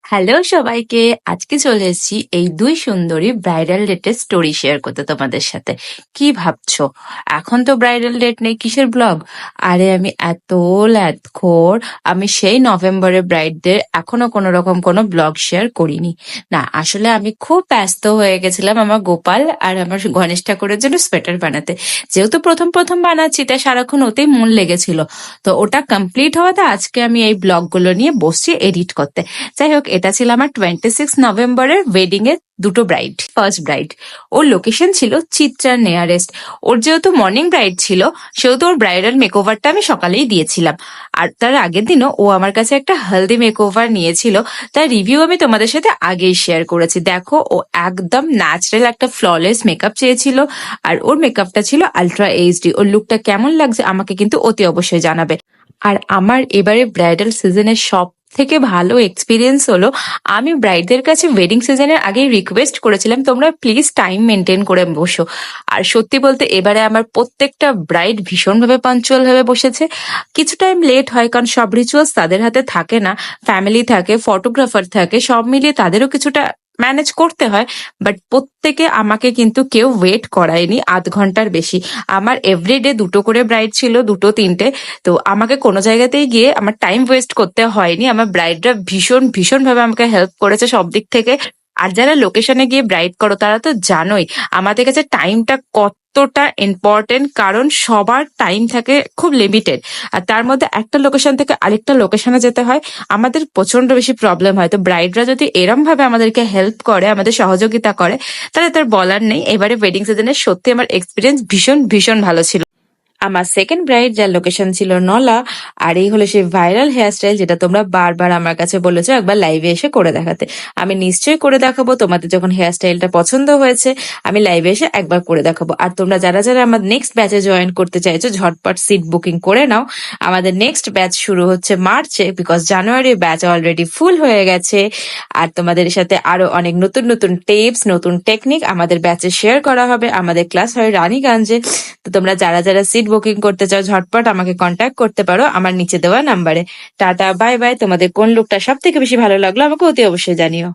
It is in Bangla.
হ্যালো সবাইকে, আজকে চলে এসেছি এই দুই সুন্দরী ব্রাইডাল ডেটের স্টোরি শেয়ার করতে তোমাদের সাথে। কি ভাবছো, এখন তো ব্রাইডাল ডেট নেই, কিসের ব্লগ? আরে আমি এত ল্যাদখোর, আমি সেই নভেম্বরের ব্রাইডদের এখনো কোনো রকম কোনো ব্লগ শেয়ার করিনি। না, আসলে আমি খুব ব্যস্ত হয়ে গেছিলাম আমার গোপাল আর আমার গণেশ ঠাকুরের জন্য সোয়েটার বানাতে। যেহেতু প্রথম প্রথম বানাচ্ছি তাই সারাক্ষণ ওতেই মন লেগেছিল। তো ওটা কমপ্লিট হওয়াতে আজকে আমি এই ব্লগগুলো নিয়ে বসছি এডিট করতে। যাই হোক, এটা ছিল আমার 26 নভেম্বরের ওয়েডিং এর দুটো ব্রাইড। ফার্স্ট ব্রাইড, ওর লোকেশন ছিল চিত্রার নিয়ারেস্ট। ওর যেহেতু মর্নিং ব্রাইড ছিল সেহেতু ওর ব্রাইডাল মেকওভারটা আমি সকালেই দিয়েছিলাম। আর তার আগের দিনও ও আমার কাছে একটা হেলদি মেকওভার নিয়েছিল, তার রিভিউ আমি তোমাদের সাথে আগেই শেয়ার করেছি। দেখো, ও একদম ন্যাচারাল একটা ফ্ললেস মেকআপ চেয়েছিল, আর ওর মেকআপটা ছিল আলট্রা এইচডি। ওর লুকটা কেমন লাগছে আমাকে কিন্তু অতি অবশ্যই জানাবে। আর আমার এবারে ব্রাইডাল সিজনের সব থেকে ভালো এক্সপিরিয়েন্স হলো, আমি ব্রাইডদের কাছে ওয়েডিং সিজনের আগে রিকোয়েস্ট করেছিলাম তোমরা প্লিজ টাইম মেনটেন করে বসো। আর সত্যি বলতে এবারে আমার প্রত্যেকটা ব্রাইড ভীষণভাবে পাঞ্চুয়াল ভাবে বসেছে। কিছু টাইম লেট হয় কারণ সব রিচুয়ালস তাদের হাতে থাকে না, ফ্যামিলি থাকে, ফটোগ্রাফার থাকে, সব মিলিয়ে তাদেরও কিছুটা ম্যানেজ করতে হয়। বাট প্রত্যেকে আমাকে কিন্তু কেউ ওয়েট করায়নি আধ ঘন্টার বেশি। আমার এভরিডে দুটো করে ব্রাইড ছিল, দুটো তিনটে। তো আমাকে কোনো জায়গাতেই গিয়ে আমার টাইম ওয়েস্ট করতে হয়নি। আমার ব্রাইডরা ভীষণ ভীষণ ভাবে আমাকে হেল্প করেছে সব দিক থেকে। আর যারা লোকেশনে গিয়ে ব্রাইড করো তারা তো জানোই আমাদের কাছে টাইমটা কতটা ইম্পর্টেন্ট, কারণ সবার টাইম থাকে খুব লিমিটেড। আর তার মধ্যে একটা লোকেশন থেকে আরেকটা লোকেশনে যেতে হয়, আমাদের প্রচন্ড বেশি প্রবলেম হয়। তো ব্রাইডরা যদি এরম ভাবে আমাদেরকে হেল্প করে, আমাদের সহযোগিতা করে, তাহলে তার বলার নেই। এবারে ওয়েডিং সিজনে সত্যি আমার এক্সপিরিয়েন্স ভীষণ ভীষণ ভালো ছিল। আমার সেকেন্ড ব্রাইড যার লোকেশন ছিল নলা, আর এই হলো সেই ভাইরাল হেয়ারস্টাইল যেটা তোমরা বারবার আমার কাছে বলেছো একবার লাইভে এসে করে দেখাতে। আমি নিশ্চয়ই করে দেখাবো, তোমাদের যখন হেয়ারস্টাইলটা পছন্দ হয়েছে আমি লাইভে এসে একবার করে দেখাবো। আর তোমরা যারা যারা আমার নেক্সট ব্যাচে জয়েন করতে চাইছো ঝটপট সিট বুকিং করে নাও। আমাদের নেক্সট ব্যাচ শুরু হচ্ছে মার্চে, বিকজ জানুয়ারি ব্যাচ অলরেডি ফুল হয়ে গেছে। আর তোমাদের সাথে আরো অনেক নতুন নতুন টিপস, নতুন টেকনিক আমাদের ব্যাচে শেয়ার করা হবে। আমাদের ক্লাস হয় রানীগঞ্জে। তো তোমরা যারা যারা সিট বুকিং করতে চাও ঝটপট আমাকে কন্ট্যাক্ট করতে পারো আমার নিচে দেওয়া নাম্বারে। Tata, bye bye. তোমাদের কোন লুকটা সব থেকে বেশি ভালো লাগলো আমাকে অতি অবশ্যই জানিও।